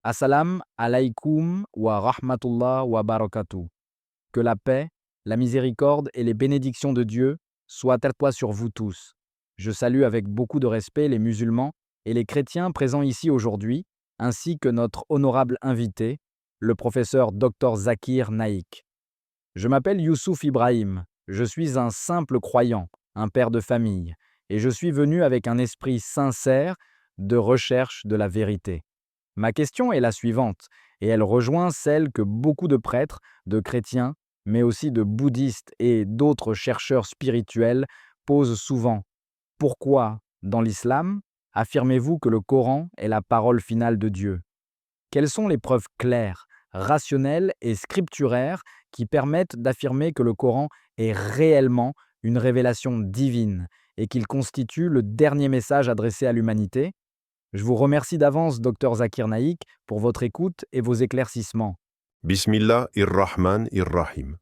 Assalam alaikum wa rahmatullah wa barakatuh. Que la paix, la miséricorde et les bénédictions de Dieu soient à toi sur vous tous. Je salue avec beaucoup de respect les musulmans et les chrétiens présents ici aujourd'hui, ainsi que notre honorable invité, le professeur Dr Zakir Naik. Je m'appelle Youssouf Ibrahim, je suis un simple croyant, un père de famille, et je suis venu avec un esprit sincère de recherche de la vérité. Ma question est la suivante, et elle rejoint celle que beaucoup de prêtres, de chrétiens, mais aussi de bouddhistes et d'autres chercheurs spirituels posent souvent. Pourquoi, dans l'islam, affirmez-vous que le Coran est la parole finale de Dieu? Quelles sont les preuves claires, rationnelles et scripturaires qui permettent d'affirmer que le Coran est réellement une révélation divine et qu'il constitue le dernier message adressé à l'humanité? Je vous remercie d'avance, Dr Zakir Naik, pour votre écoute et vos éclaircissements. Bismillah ir-Rahman ir-Rahim.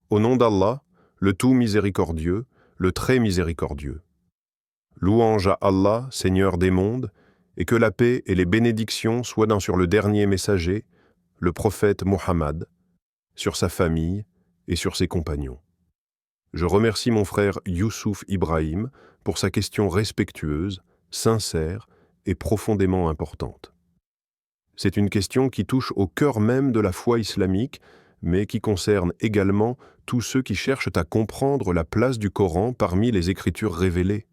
Au nom d'Allah, le tout miséricordieux, le très miséricordieux. Louange à Allah, Seigneur des mondes, et que la paix et les bénédictions soient sur le dernier messager, le prophète Muhammad, sur sa famille et sur ses compagnons. Je remercie mon frère Youssouf Ibrahim pour sa question respectueuse, sincère et profondément importante. C'est une question qui touche au cœur même de la foi islamique, mais qui concerne également tous ceux qui cherchent à comprendre la place du Coran parmi les écritures révélées.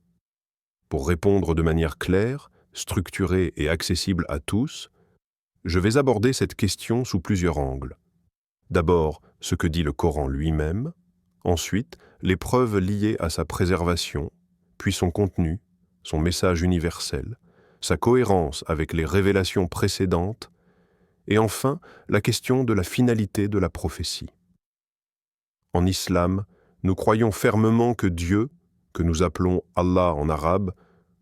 Pour répondre de manière claire, structurée et accessible à tous, je vais aborder cette question sous plusieurs angles. D'abord, ce que dit le Coran lui-même, ensuite, les preuves liées à sa préservation, puis son contenu, son message universel, sa cohérence avec les révélations précédentes, et enfin la question de la finalité de la prophétie. En islam, nous croyons fermement que Dieu, que nous appelons Allah en arabe,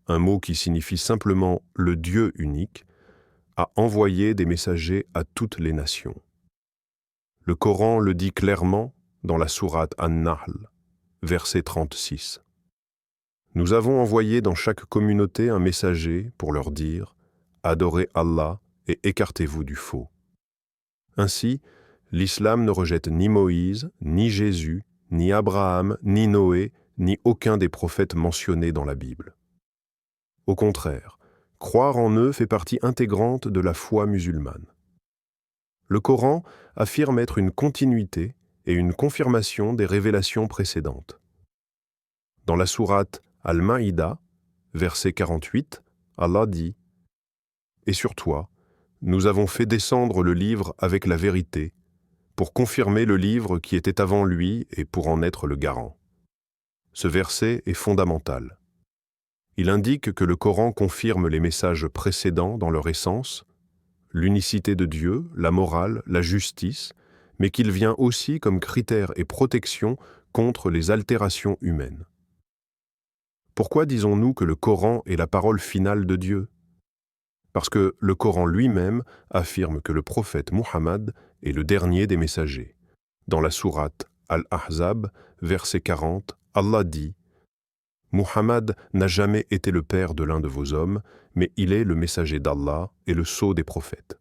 un mot qui signifie simplement le Dieu unique, a envoyé des messagers à toutes les nations. Le Coran le dit clairement dans la sourate An-Nahl, verset 36. Nous avons envoyé dans chaque communauté un messager pour leur dire « Adorez Allah et écartez-vous du faux ». Ainsi, l'islam ne rejette ni Moïse, ni Jésus, ni Abraham, ni Noé, ni aucun des prophètes mentionnés dans la Bible. Au contraire, croire en eux fait partie intégrante de la foi musulmane. Le Coran affirme être une continuité et une confirmation des révélations précédentes. Dans la sourate Al-Maïda, verset 48, Allah dit « Et sur toi, nous avons fait descendre le livre avec la vérité, pour confirmer le livre qui était avant lui et pour en être le garant. » Ce verset est fondamental. Il indique que le Coran confirme les messages précédents dans leur essence, l'unicité de Dieu, la morale, la justice, mais qu'il vient aussi comme critère et protection contre les altérations humaines. Pourquoi disons-nous que le Coran est la parole finale de Dieu? Parce que le Coran lui-même affirme que le prophète Muhammad est le dernier des messagers. Dans la sourate Al-Ahzab, verset 40, Allah dit « Muhammad n'a jamais été le père de l'un de vos hommes, mais il est le messager d'Allah et le sceau des prophètes. »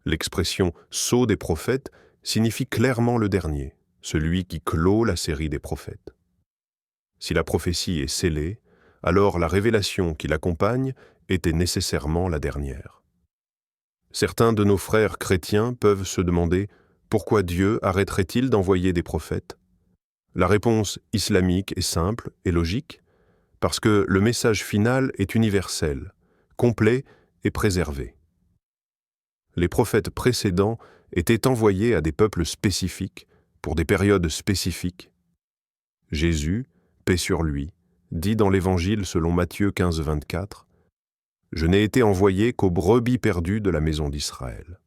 L'expression « sceau des prophètes » signifie clairement le dernier, celui qui clôt la série des prophètes. Si la prophétie est scellée, alors la révélation qui l'accompagne était nécessairement la dernière. Certains de nos frères chrétiens peuvent se demander pourquoi Dieu arrêterait-il d'envoyer des prophètes? La réponse islamique est simple et logique, parce que le message final est universel, complet et préservé. Les prophètes précédents étaient envoyés à des peuples spécifiques, pour des périodes spécifiques. Jésus, paix sur lui, dit dans l'Évangile selon Matthieu 15, 24, « Je n'ai été envoyé qu'aux brebis perdues de la maison d'Israël. »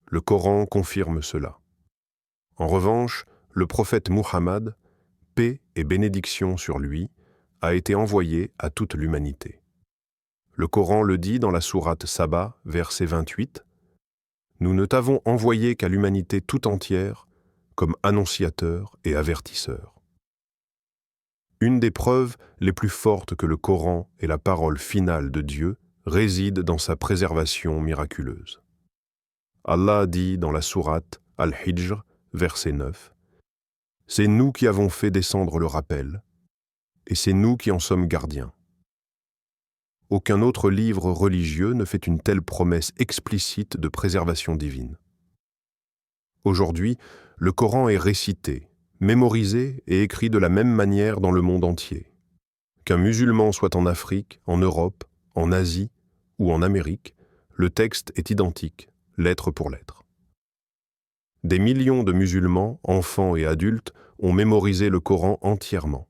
Le Coran confirme cela. En revanche, le prophète Muhammad, paix et bénédiction sur lui, a été envoyé à toute l'humanité. Le Coran le dit dans la sourate Saba, verset 28, « Nous ne t'avons envoyé qu'à l'humanité tout entière, comme annonciateur et avertisseur. » Une des preuves les plus fortes que le Coran est la parole finale de Dieu réside dans sa préservation miraculeuse. Allah dit dans la sourate Al-Hijr, verset 9, « C'est nous qui avons fait descendre le rappel, et c'est nous qui en sommes gardiens. » Aucun autre livre religieux ne fait une telle promesse explicite de préservation divine. Aujourd'hui, le Coran est récité, mémorisé et écrit de la même manière dans le monde entier. Qu'un musulman soit en Afrique, en Europe, en Asie ou en Amérique, le texte est identique, lettre pour lettre. Des millions de musulmans, enfants et adultes, ont mémorisé le Coran entièrement.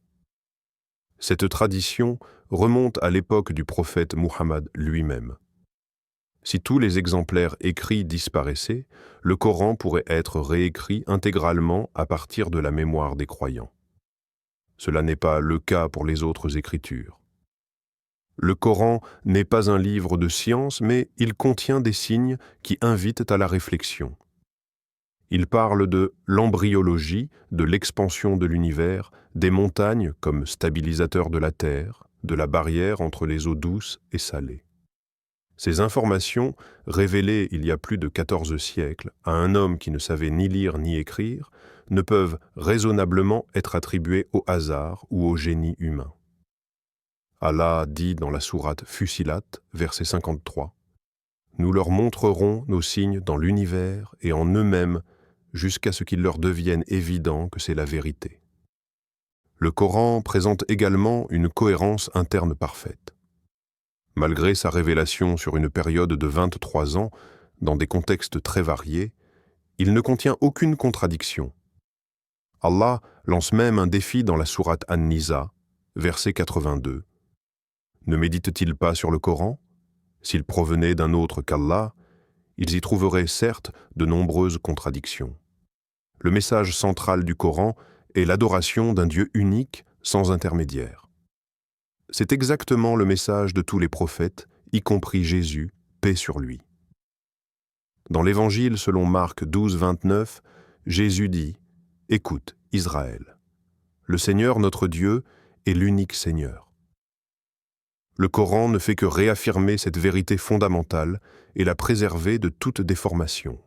Cette tradition remonte à l'époque du prophète Muhammad lui-même. Si tous les exemplaires écrits disparaissaient, le Coran pourrait être réécrit intégralement à partir de la mémoire des croyants. Cela n'est pas le cas pour les autres écritures. Le Coran n'est pas un livre de science, mais il contient des signes qui invitent à la réflexion. Il parle de l'embryologie, de l'expansion de l'univers, des montagnes comme stabilisateurs de la terre, de la barrière entre les eaux douces et salées. Ces informations, révélées il y a plus de 14 siècles à un homme qui ne savait ni lire ni écrire, ne peuvent raisonnablement être attribuées au hasard ou au génie humain. Allah dit dans la sourate Fussilat, verset 53, « Nous leur montrerons nos signes dans l'univers et en eux-mêmes jusqu'à ce qu'il leur devienne évident que c'est la vérité. » Le Coran présente également une cohérence interne parfaite. Malgré sa révélation sur une période de 23 ans, dans des contextes très variés, il ne contient aucune contradiction. Allah lance même un défi dans la sourate An-Nisa, verset 82. Ne méditent-ils pas sur le Coran? S'ils provenaient d'un autre qu'Allah, ils y trouveraient certes de nombreuses contradictions. Le message central du Coran est l'adoration d'un Dieu unique sans intermédiaire. C'est exactement le message de tous les prophètes, y compris Jésus, paix sur lui. Dans l'Évangile selon Marc 12, 29, Jésus dit « Écoute, Israël, le Seigneur notre Dieu est l'unique Seigneur. » Le Coran ne fait que réaffirmer cette vérité fondamentale et la préserver de toute déformation.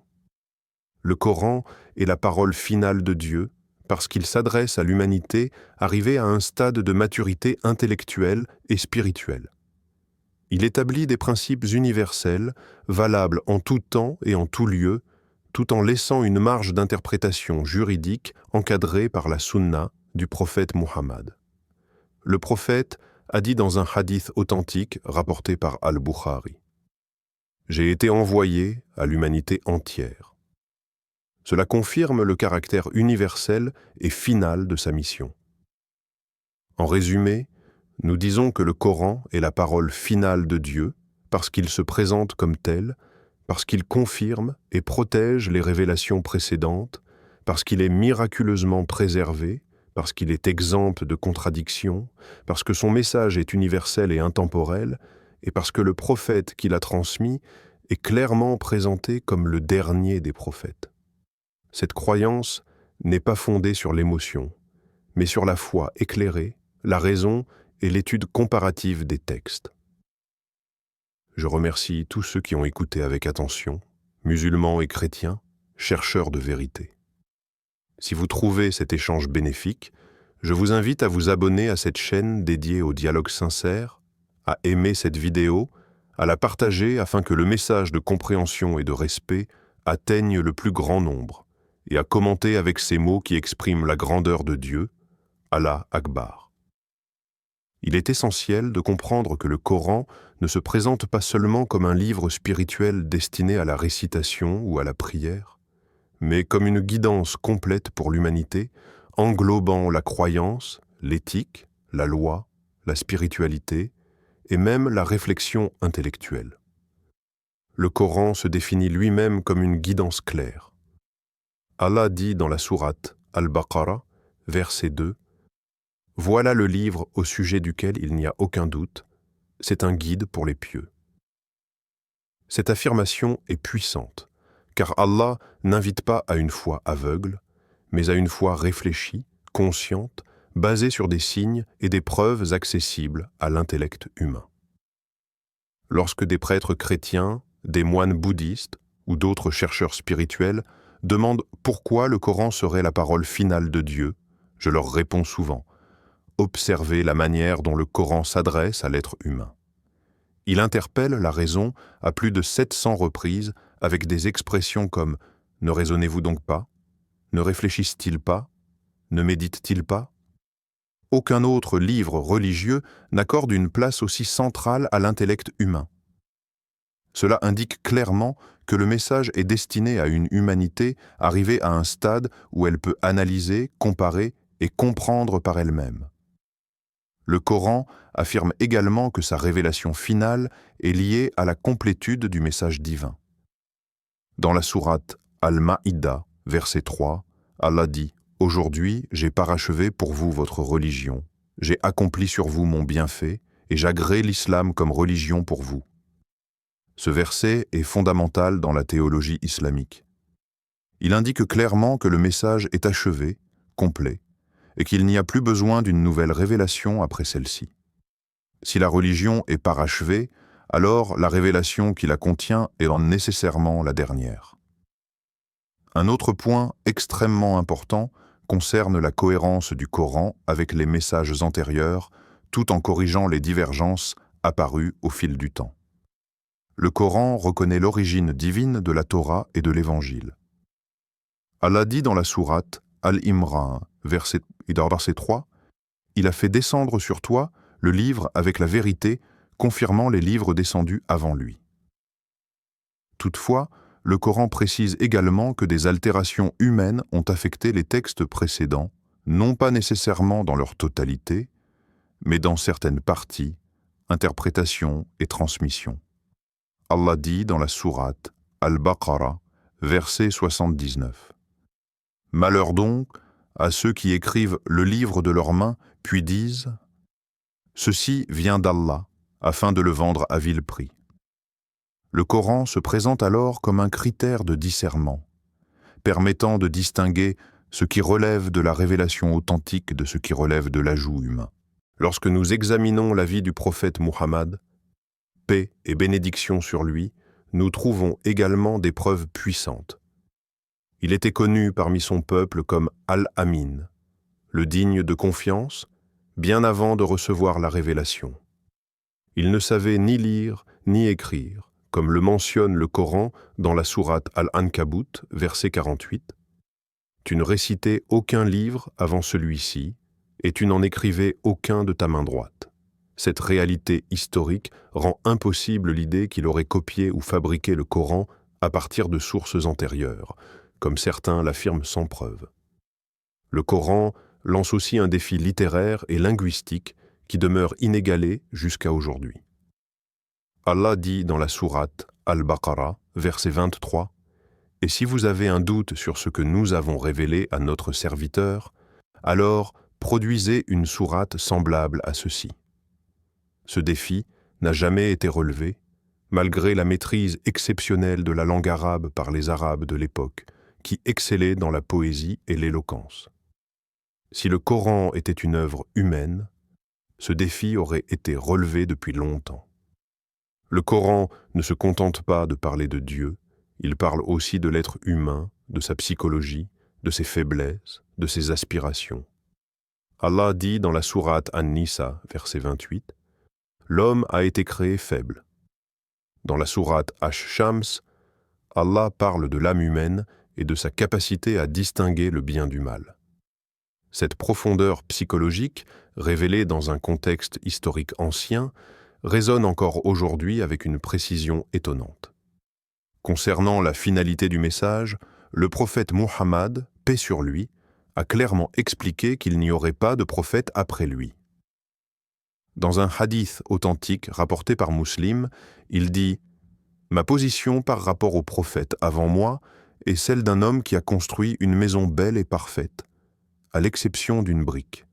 Le Coran est la parole finale de Dieu, parce qu'il s'adresse à l'humanité arrivée à un stade de maturité intellectuelle et spirituelle. Il établit des principes universels, valables en tout temps et en tout lieu, tout en laissant une marge d'interprétation juridique encadrée par la sunna du prophète Muhammad. Le prophète a dit dans un hadith authentique rapporté par Al-Bukhari, « J'ai été envoyé à l'humanité entière. » Cela confirme le caractère universel et final de sa mission. En résumé, nous disons que le Coran est la parole finale de Dieu parce qu'il se présente comme tel, parce qu'il confirme et protège les révélations précédentes, parce qu'il est miraculeusement préservé, parce qu'il est exempt de contradictions, parce que son message est universel et intemporel, et parce que le prophète qui l'a transmis est clairement présenté comme le dernier des prophètes. Cette croyance n'est pas fondée sur l'émotion, mais sur la foi éclairée, la raison et l'étude comparative des textes. Je remercie tous ceux qui ont écouté avec attention, musulmans et chrétiens, chercheurs de vérité. Si vous trouvez cet échange bénéfique, je vous invite à vous abonner à cette chaîne dédiée au dialogue sincère, à aimer cette vidéo, à la partager afin que le message de compréhension et de respect atteigne le plus grand nombre, et à commenter avec ces mots qui expriment la grandeur de Dieu, Allah Akbar. Il est essentiel de comprendre que le Coran ne se présente pas seulement comme un livre spirituel destiné à la récitation ou à la prière, mais comme une guidance complète pour l'humanité, englobant la croyance, l'éthique, la loi, la spiritualité et même la réflexion intellectuelle. Le Coran se définit lui-même comme une guidance claire. Allah dit dans la sourate Al-Baqarah, verset 2, « Voilà le livre au sujet duquel il n'y a aucun doute, c'est un guide pour les pieux. » Cette affirmation est puissante, car Allah n'invite pas à une foi aveugle, mais à une foi réfléchie, consciente, basée sur des signes et des preuves accessibles à l'intellect humain. Lorsque des prêtres chrétiens, des moines bouddhistes ou d'autres chercheurs spirituels demandent pourquoi le Coran serait la parole finale de Dieu, je leur réponds souvent: observez la manière dont le Coran s'adresse à l'être humain. Il interpelle la raison à plus de 700 reprises avec des expressions comme « Ne raisonnez-vous donc pas ? Ne réfléchissent-ils pas ? Ne méditent-ils pas ?» Aucun autre livre religieux n'accorde une place aussi centrale à l'intellect humain. Cela indique clairement que le message est destiné à une humanité arrivée à un stade où elle peut analyser, comparer et comprendre par elle-même. Le Coran affirme également que sa révélation finale est liée à la complétude du message divin. Dans la sourate Al-Ma'ida, verset 3, Allah dit « Aujourd'hui, j'ai parachevé pour vous votre religion, j'ai accompli sur vous mon bienfait, et j'agrée l'islam comme religion pour vous. » Ce verset est fondamental dans la théologie islamique. Il indique clairement que le message est achevé, complet, et qu'il n'y a plus besoin d'une nouvelle révélation après celle-ci. Si la religion est parachevée, alors la révélation qui la contient est nécessairement la dernière. Un autre point extrêmement important concerne la cohérence du Coran avec les messages antérieurs, tout en corrigeant les divergences apparues au fil du temps. Le Coran reconnaît l'origine divine de la Torah et de l'Évangile. Allah dit dans la sourate Al-Imran, verset 3, « Il a fait descendre sur toi le livre avec la vérité, confirmant les livres descendus avant lui. » Toutefois, le Coran précise également que des altérations humaines ont affecté les textes précédents, non pas nécessairement dans leur totalité, mais dans certaines parties, interprétations et transmissions. Allah dit dans la sourate Al-Baqarah, verset 79. « Malheur donc à ceux qui écrivent le livre de leurs mains, puis disent « Ceci vient d'Allah, afin de le vendre à vil prix. » Le Coran se présente alors comme un critère de discernement, permettant de distinguer ce qui relève de la révélation authentique de ce qui relève de l'ajout humain. Lorsque nous examinons la vie du prophète Muhammad, paix et bénédiction sur lui, nous trouvons également des preuves puissantes. Il était connu parmi son peuple comme Al-Amin, le digne de confiance, bien avant de recevoir la révélation. Il ne savait ni lire ni écrire, comme le mentionne le Coran dans la sourate Al-Ankabut, verset 48. « Tu ne récitais aucun livre avant celui-ci, et tu n'en écrivais aucun de ta main droite. » Cette réalité historique rend impossible l'idée qu'il aurait copié ou fabriqué le Coran à partir de sources antérieures, comme certains l'affirment sans preuve. Le Coran lance aussi un défi littéraire et linguistique qui demeure inégalé jusqu'à aujourd'hui. Allah dit dans la sourate Al-Baqarah, verset 23, « Et si vous avez un doute sur ce que nous avons révélé à notre serviteur, alors produisez une sourate semblable à ceci. » Ce défi n'a jamais été relevé, malgré la maîtrise exceptionnelle de la langue arabe par les Arabes de l'époque, qui excellaient dans la poésie et l'éloquence. Si le Coran était une œuvre humaine, ce défi aurait été relevé depuis longtemps. Le Coran ne se contente pas de parler de Dieu, il parle aussi de l'être humain, de sa psychologie, de ses faiblesses, de ses aspirations. Allah dit dans la sourate An-Nisa, verset 28, « L'homme a été créé faible. » Dans la sourate Ash-Shams, Allah parle de l'âme humaine et de sa capacité à distinguer le bien du mal. Cette profondeur psychologique, révélée dans un contexte historique ancien, résonne encore aujourd'hui avec une précision étonnante. Concernant la finalité du message, le prophète Muhammad, paix sur lui, a clairement expliqué qu'il n'y aurait pas de prophète après lui. Dans un hadith authentique rapporté par Muslim, il dit « Ma position par rapport au prophète avant moi est celle d'un homme qui a construit une maison belle et parfaite, à l'exception d'une brique.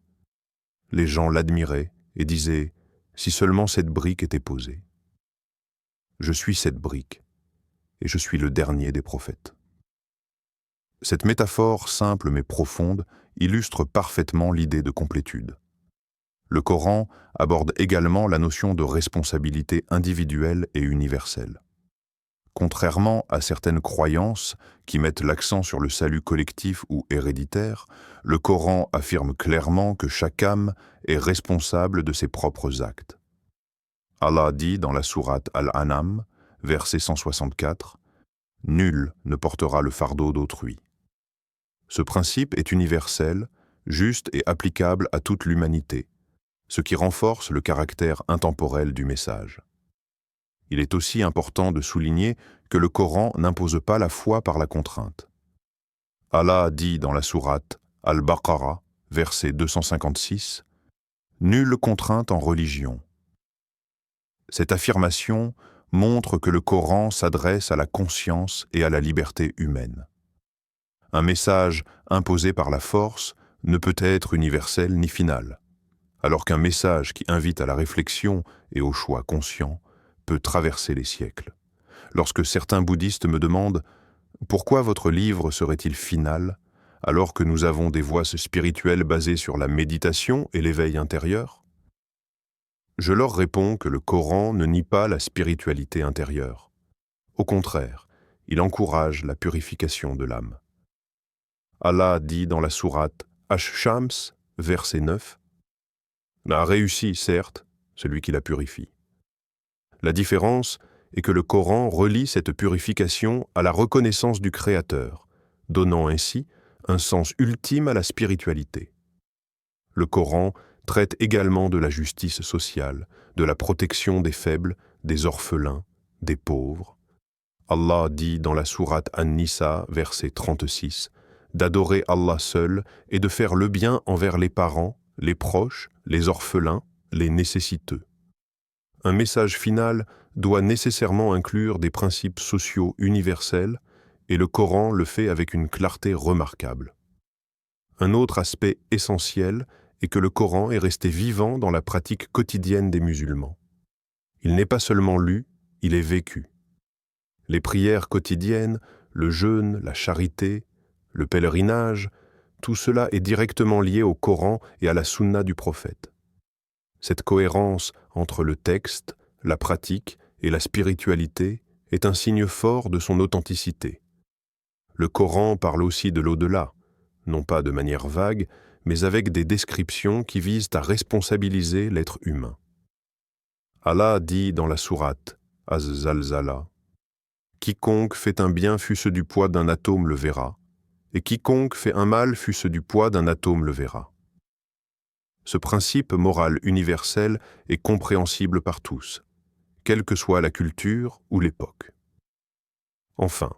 Les gens l'admiraient et disaient « Si seulement cette brique était posée. » Je suis cette brique, et je suis le dernier des prophètes. Cette métaphore simple mais profonde illustre parfaitement l'idée de complétude. Le Coran aborde également la notion de responsabilité individuelle et universelle. Contrairement à certaines croyances qui mettent l'accent sur le salut collectif ou héréditaire, le Coran affirme clairement que chaque âme est responsable de ses propres actes. Allah dit dans la sourate Al-An'am, verset 164, « Nul ne portera le fardeau d'autrui ». Ce principe est universel, juste et applicable à toute l'humanité, ce qui renforce le caractère intemporel du message. Il est aussi important de souligner que le Coran n'impose pas la foi par la contrainte. Allah dit dans la sourate Al-Baqarah, verset 256, « Nulle contrainte en religion ». Cette affirmation montre que le Coran s'adresse à la conscience et à la liberté humaine. Un message imposé par la force ne peut être universel ni final, alors qu'un message qui invite à la réflexion et au choix conscient peut traverser les siècles. Lorsque certains bouddhistes me demandent « Pourquoi votre livre serait-il final alors que nous avons des voies spirituelles basées sur la méditation et l'éveil intérieur ?» Je leur réponds que le Coran ne nie pas la spiritualité intérieure. Au contraire, il encourage la purification de l'âme. Allah dit dans la sourate Ash-Shams, verset 9, « A réussi, certes, celui qui la purifie. » La différence est que le Coran relie cette purification à la reconnaissance du Créateur, donnant ainsi un sens ultime à la spiritualité. Le Coran traite également de la justice sociale, de la protection des faibles, des orphelins, des pauvres. Allah dit dans la sourate An-Nisa, verset 36, d'adorer Allah seul et de faire le bien envers les parents, les proches, les orphelins, les nécessiteux. Un message final doit nécessairement inclure des principes sociaux universels et le Coran le fait avec une clarté remarquable. Un autre aspect essentiel est que le Coran est resté vivant dans la pratique quotidienne des musulmans. Il n'est pas seulement lu, il est vécu. Les prières quotidiennes, le jeûne, la charité, le pèlerinage, tout cela est directement lié au Coran et à la Sunna du prophète. Cette cohérence entre le texte, la pratique et la spiritualité est un signe fort de son authenticité. Le Coran parle aussi de l'au-delà, non pas de manière vague, mais avec des descriptions qui visent à responsabiliser l'être humain. Allah dit dans la sourate Az-Zalzala, « Quiconque fait un bien fût-ce du poids d'un atome le verra, et quiconque fait un mal fût-ce du poids d'un atome le verra. » Ce principe moral universel est compréhensible par tous, quelle que soit la culture ou l'époque. Enfin,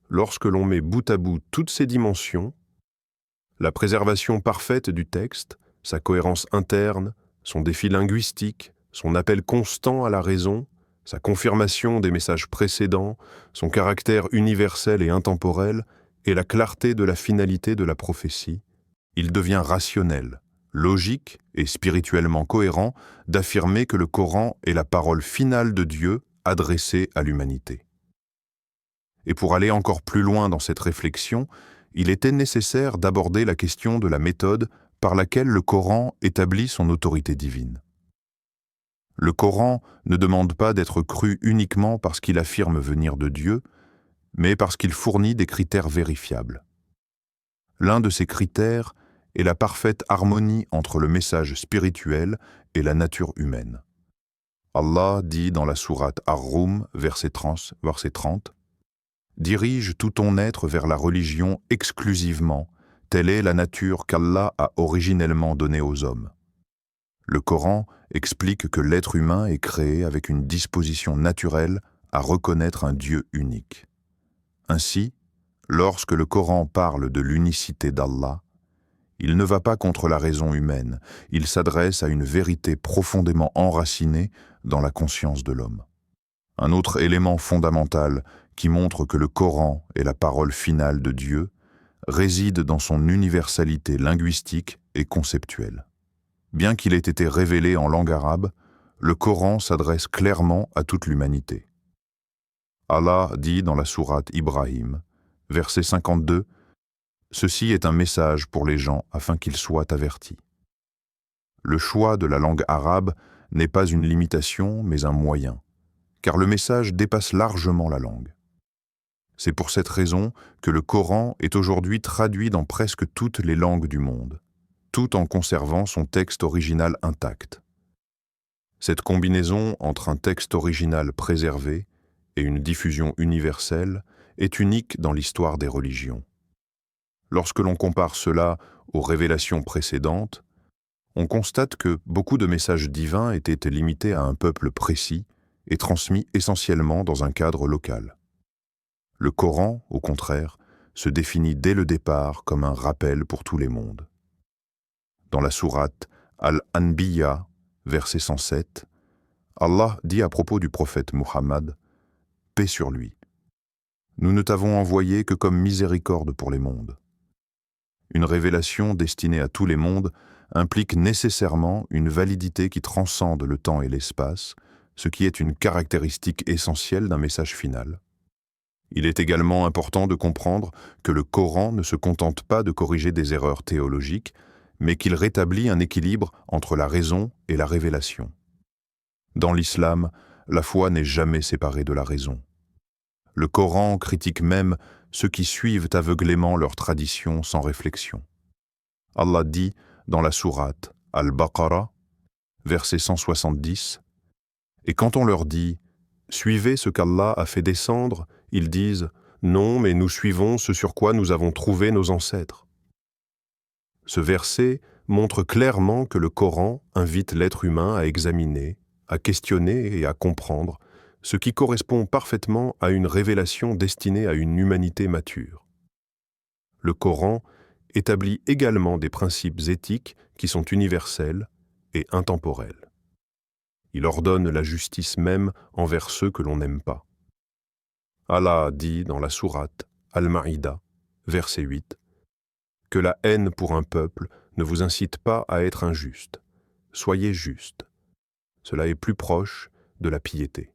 lorsque l'on met bout à bout toutes ces dimensions, la préservation parfaite du texte, sa cohérence interne, son défi linguistique, son appel constant à la raison, sa confirmation des messages précédents, son caractère universel et intemporel, et la clarté de la finalité de la prophétie, il devient rationnel, logique et spirituellement cohérent d'affirmer que le Coran est la parole finale de Dieu adressée à l'humanité. Et pour aller encore plus loin dans cette réflexion, il était nécessaire d'aborder la question de la méthode par laquelle le Coran établit son autorité divine. Le Coran ne demande pas d'être cru uniquement parce qu'il affirme venir de Dieu, mais parce qu'il fournit des critères vérifiables. L'un de ces critères est la parfaite harmonie entre le message spirituel et la nature humaine. Allah dit dans la sourate Ar-Rum, verset 30, « Dirige tout ton être vers la religion exclusivement, telle est la nature qu'Allah a originellement donnée aux hommes. » Le Coran explique que l'être humain est créé avec une disposition naturelle à reconnaître un Dieu unique. Ainsi, lorsque le Coran parle de l'unicité d'Allah, il ne va pas contre la raison humaine, il s'adresse à une vérité profondément enracinée dans la conscience de l'homme. Un autre élément fondamental qui montre que le Coran est la parole finale de Dieu réside dans son universalité linguistique et conceptuelle. Bien qu'il ait été révélé en langue arabe, le Coran s'adresse clairement à toute l'humanité. Allah dit dans la sourate Ibrahim, verset 52, « Ceci est un message pour les gens afin qu'ils soient avertis. » Le choix de la langue arabe n'est pas une limitation, mais un moyen, car le message dépasse largement la langue. C'est pour cette raison que le Coran est aujourd'hui traduit dans presque toutes les langues du monde, tout en conservant son texte original intact. Cette combinaison entre un texte original préservé et une diffusion universelle est unique dans l'histoire des religions. Lorsque l'on compare cela aux révélations précédentes, on constate que beaucoup de messages divins étaient limités à un peuple précis et transmis essentiellement dans un cadre local. Le Coran, au contraire, se définit dès le départ comme un rappel pour tous les mondes. Dans la sourate Al-Anbiya, verset 107, Allah dit à propos du prophète Muhammad, « Paix sur lui. Nous ne t'avons envoyé que comme miséricorde pour les mondes. » Une révélation destinée à tous les mondes implique nécessairement une validité qui transcende le temps et l'espace, ce qui est une caractéristique essentielle d'un message final. Il est également important de comprendre que le Coran ne se contente pas de corriger des erreurs théologiques, mais qu'il rétablit un équilibre entre la raison et la révélation. Dans l'islam, la foi n'est jamais séparée de la raison. Le Coran critique même ceux qui suivent aveuglément leur tradition sans réflexion. Allah dit dans la sourate Al-Baqarah, verset 170, « Et quand on leur dit « Suivez ce qu'Allah a fait descendre », ils disent « Non, mais nous suivons ce sur quoi nous avons trouvé nos ancêtres. » Ce verset montre clairement que le Coran invite l'être humain à examiner, à questionner et à comprendre, ce qui correspond parfaitement à une révélation destinée à une humanité mature. Le Coran établit également des principes éthiques qui sont universels et intemporels. Il ordonne la justice même envers ceux que l'on n'aime pas. Allah dit dans la sourate Al-Maïda, verset 8, « Que la haine pour un peuple ne vous incite pas à être injuste. Soyez juste. Cela est plus proche de la piété. »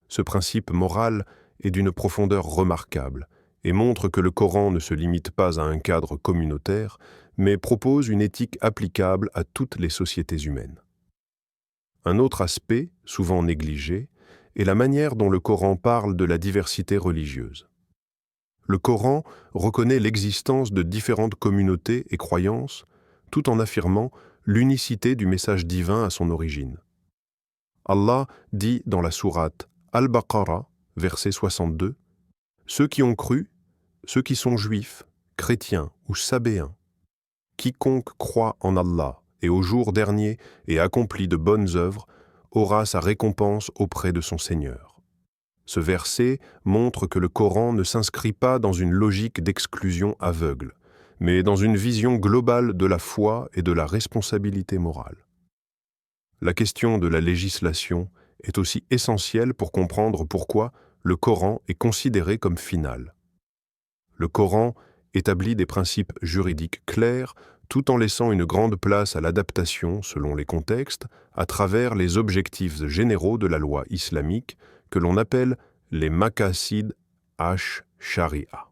Ce principe moral est d'une profondeur remarquable et montre que le Coran ne se limite pas à un cadre communautaire, mais propose une éthique applicable à toutes les sociétés humaines. Un autre aspect, souvent négligé, est la manière dont le Coran parle de la diversité religieuse. Le Coran reconnaît l'existence de différentes communautés et croyances, tout en affirmant l'unicité du message divin à son origine. Allah dit dans la sourate Al-Baqarah, verset 62, « Ceux qui ont cru, ceux qui sont juifs, chrétiens ou sabéens, quiconque croit en Allah et au jour dernier et accomplit de bonnes œuvres, aura sa récompense auprès de son Seigneur. » Ce verset montre que le Coran ne s'inscrit pas dans une logique d'exclusion aveugle, mais dans une vision globale de la foi et de la responsabilité morale. La question de la législation est aussi essentielle pour comprendre pourquoi le Coran est considéré comme final. Le Coran établit des principes juridiques clairs tout en laissant une grande place à l'adaptation selon les contextes à travers les objectifs généraux de la loi islamique que l'on appelle les maqasid ash-sharia.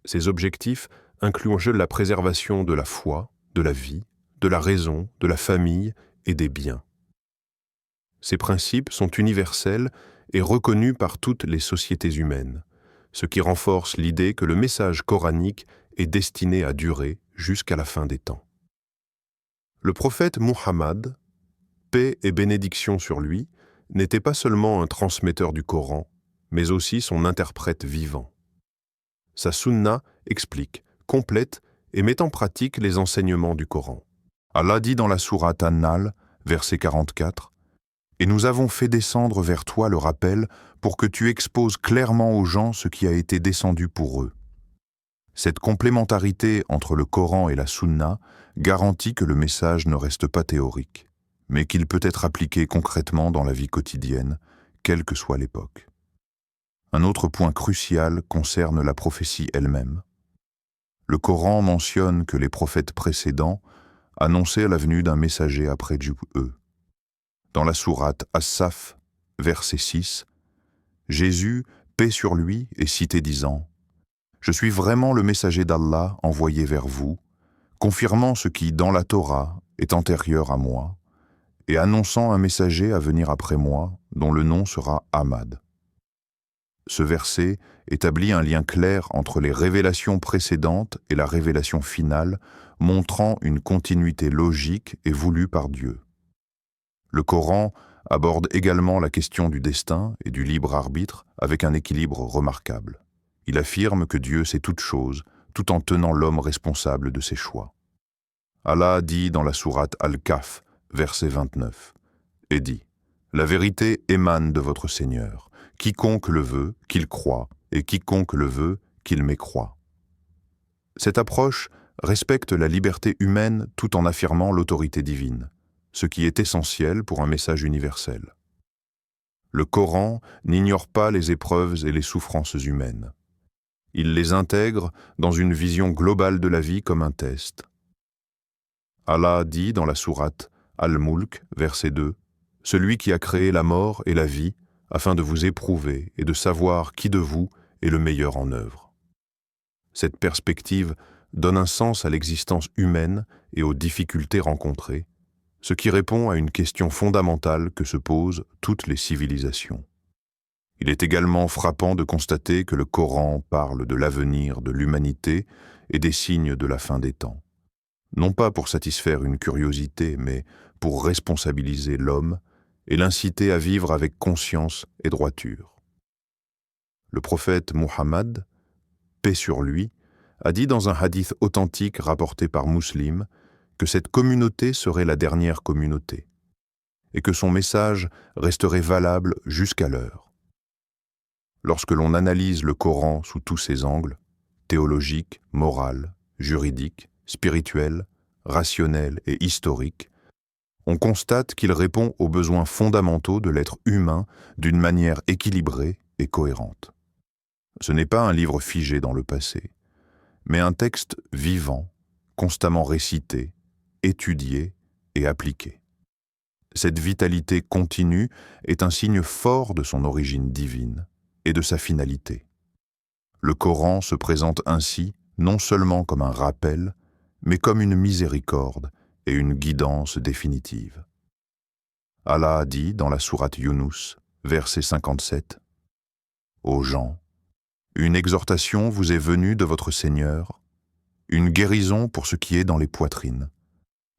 Ces objectifs incluent la préservation de la foi, de la vie, de la raison, de la famille et des biens. Ces principes sont universels et reconnus par toutes les sociétés humaines, ce qui renforce l'idée que le message coranique est destiné à durer jusqu'à la fin des temps. Le prophète Muhammad, paix et bénédiction sur lui, n'était pas seulement un transmetteur du Coran, mais aussi son interprète vivant. Sa sunna explique, complète et met en pratique les enseignements du Coran. Allah dit dans la sourate An-Nahl, verset 44, « Et nous avons fait descendre vers toi le rappel pour que tu exposes clairement aux gens ce qui a été descendu pour eux. » Cette complémentarité entre le Coran et la Sunna garantit que le message ne reste pas théorique, mais qu'il peut être appliqué concrètement dans la vie quotidienne, quelle que soit l'époque. Un autre point crucial concerne la prophétie elle-même. Le Coran mentionne que les prophètes précédents annonçaient la venue d'un messager après eux. Dans la sourate As-Saf, verset 6, Jésus, paix sur lui, est cité disant « Je suis vraiment le messager d'Allah envoyé vers vous, confirmant ce qui, dans la Torah, est antérieur à moi, et annonçant un messager à venir après moi, dont le nom sera Ahmad. Ce verset établit un lien clair entre les révélations précédentes et la révélation finale, montrant une continuité logique et voulue par Dieu. Le Coran aborde également la question du destin et du libre arbitre avec un équilibre remarquable. Il affirme que Dieu sait toutes choses, tout en tenant l'homme responsable de ses choix. Allah dit dans la sourate Al-Kahf, verset 29, et dit « La vérité émane de votre Seigneur. Quiconque le veut, qu'il croie, et quiconque le veut, qu'il mécroie. » Cette approche respecte la liberté humaine tout en affirmant l'autorité divine, ce qui est essentiel pour un message universel. Le Coran n'ignore pas les épreuves et les souffrances humaines. Il les intègre dans une vision globale de la vie comme un test. Allah dit dans la sourate Al-Mulk, verset 2, « Celui qui a créé la mort et la vie, afin de vous éprouver et de savoir qui de vous est le meilleur en œuvre. » Cette perspective donne un sens à l'existence humaine et aux difficultés rencontrées, ce qui répond à une question fondamentale que se posent toutes les civilisations. Il est également frappant de constater que le Coran parle de l'avenir de l'humanité et des signes de la fin des temps. Non pas pour satisfaire une curiosité, mais pour responsabiliser l'homme et l'inciter à vivre avec conscience et droiture. Le prophète Muhammad, paix sur lui, a dit dans un hadith authentique rapporté par Muslim que cette communauté serait la dernière communauté et que son message resterait valable jusqu'à l'heure. Lorsque l'on analyse le Coran sous tous ses angles, théologique, moral, juridique, spirituel, rationnel et historique, on constate qu'il répond aux besoins fondamentaux de l'être humain d'une manière équilibrée et cohérente. Ce n'est pas un livre figé dans le passé, mais un texte vivant, constamment récité, étudié et appliqué. Cette vitalité continue est un signe fort de son origine divine et de sa finalité. Le Coran se présente ainsi non seulement comme un rappel, mais comme une miséricorde et une guidance définitive. Allah a dit dans la sourate Yunus, verset 57, « Ô gens, une exhortation vous est venue de votre Seigneur, une guérison pour ce qui est dans les poitrines,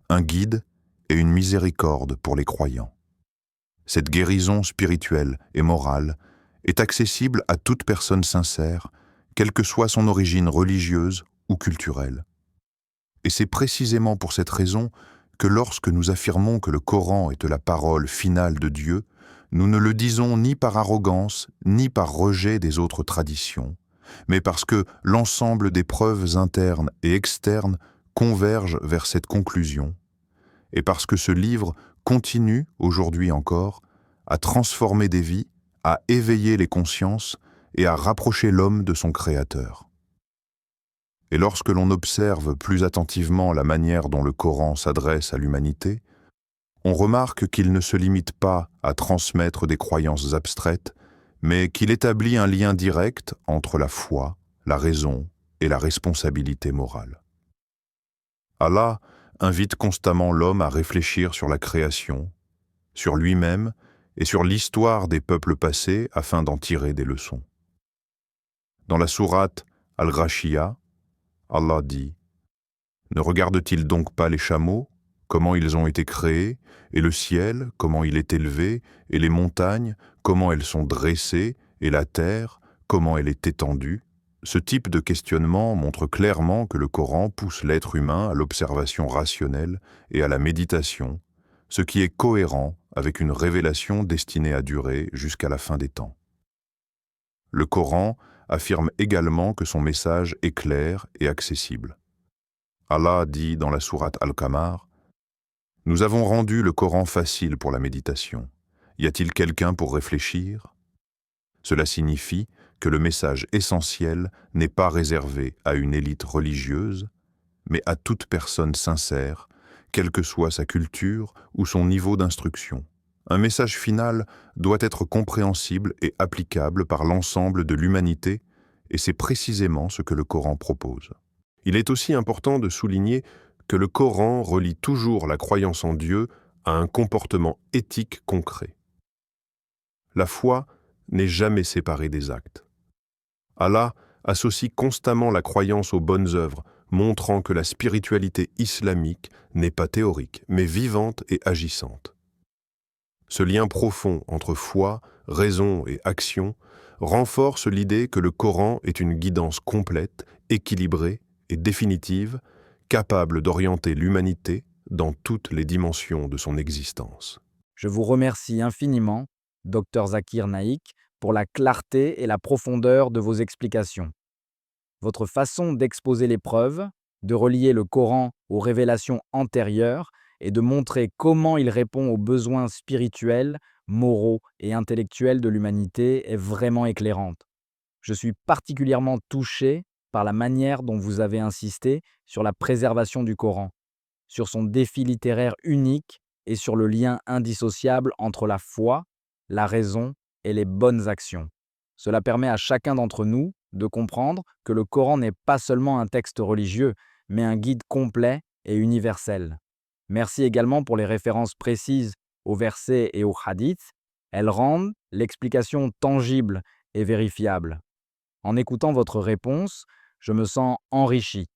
un guide et une miséricorde pour les croyants. Cette guérison spirituelle et morale est accessible à toute personne sincère, quelle que soit son origine religieuse ou culturelle. Et c'est précisément pour cette raison que lorsque nous affirmons que le Coran est la parole finale de Dieu, nous ne le disons ni par arrogance, ni par rejet des autres traditions, mais parce que l'ensemble des preuves internes et externes convergent vers cette conclusion, et parce que ce livre continue, aujourd'hui encore, à transformer des vies, à éveiller les consciences et à rapprocher l'homme de son Créateur. Et lorsque l'on observe plus attentivement la manière dont le Coran s'adresse à l'humanité, on remarque qu'il ne se limite pas à transmettre des croyances abstraites, mais qu'il établit un lien direct entre la foi, la raison et la responsabilité morale. Allah invite constamment l'homme à réfléchir sur la création, sur lui-même et sur l'histoire des peuples passés afin d'en tirer des leçons. Dans la sourate Al-Ghashiyah, Allah dit « Ne regarde-t-il donc pas les chameaux, comment ils ont été créés, et le ciel, comment il est élevé, et les montagnes, comment elles sont dressées, et la terre, comment elle est étendue ?» Ce type de questionnement montre clairement que le Coran pousse l'être humain à l'observation rationnelle et à la méditation, ce qui est cohérent avec une révélation destinée à durer jusqu'à la fin des temps. Le Coran affirme également que son message est clair et accessible. Allah dit dans la sourate Al-Qamar, « Nous avons rendu le Coran facile pour la méditation. Y a-t-il quelqu'un pour réfléchir ?» Cela signifie que le message essentiel n'est pas réservé à une élite religieuse, mais à toute personne sincère, quelle que soit sa culture ou son niveau d'instruction. Un message final doit être compréhensible et applicable par l'ensemble de l'humanité, et c'est précisément ce que le Coran propose. Il est aussi important de souligner que le Coran relie toujours la croyance en Dieu à un comportement éthique concret. La foi n'est jamais séparée des actes. Allah associe constamment la croyance aux bonnes œuvres, montrant que la spiritualité islamique n'est pas théorique, mais vivante et agissante. Ce lien profond entre foi, raison et action renforce l'idée que le Coran est une guidance complète, équilibrée et définitive, capable d'orienter l'humanité dans toutes les dimensions de son existence. Je vous remercie infiniment, Dr Zakir Naik, pour la clarté et la profondeur de vos explications. Votre façon d'exposer les preuves, de relier le Coran aux révélations antérieures et de montrer comment il répond aux besoins spirituels, moraux et intellectuels de l'humanité est vraiment éclairante. Je suis particulièrement touché par la manière dont vous avez insisté sur la préservation du Coran, sur son défi littéraire unique et sur le lien indissociable entre la foi, la raison et les bonnes actions. Cela permet à chacun d'entre nous de comprendre que le Coran n'est pas seulement un texte religieux, mais un guide complet et universel. Merci également pour les références précises aux versets et aux hadiths. Elles rendent l'explication tangible et vérifiable. En écoutant votre réponse, je me sens enrichi,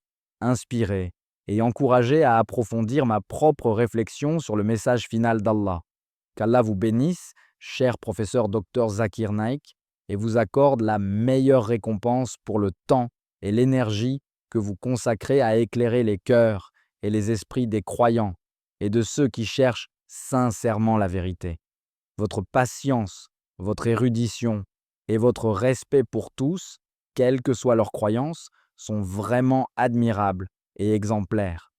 inspiré et encouragé à approfondir ma propre réflexion sur le message final d'Allah. Qu'Allah vous bénisse, cher professeur Dr Zakir Naik, et vous accorde la meilleure récompense pour le temps et l'énergie que vous consacrez à éclairer les cœurs et les esprits des croyants et de ceux qui cherchent sincèrement la vérité. Votre patience, votre érudition et votre respect pour tous, quelle que soit leur croyance, sont vraiment admirables et exemplaires.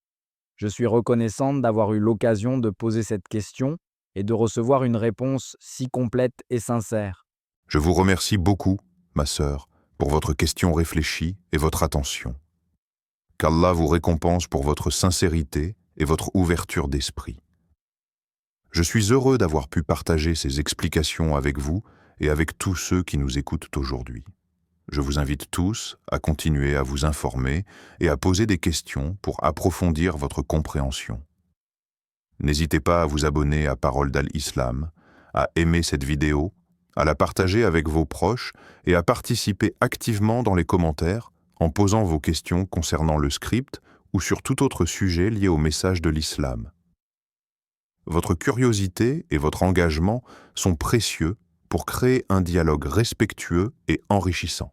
Je suis reconnaissante d'avoir eu l'occasion de poser cette question et de recevoir une réponse si complète et sincère. Je vous remercie beaucoup, ma sœur, pour votre question réfléchie et votre attention. Qu'Allah vous récompense pour votre sincérité et votre ouverture d'esprit. Je suis heureux d'avoir pu partager ces explications avec vous et avec tous ceux qui nous écoutent aujourd'hui. Je vous invite tous à continuer à vous informer et à poser des questions pour approfondir votre compréhension. N'hésitez pas à vous abonner à Parole d'Al-Islam, à aimer cette vidéo, à la partager avec vos proches et à participer activement dans les commentaires en posant vos questions concernant le script ou sur tout autre sujet lié au message de l'islam. Votre curiosité et votre engagement sont précieux pour créer un dialogue respectueux et enrichissant.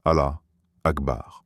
Allah Akbar.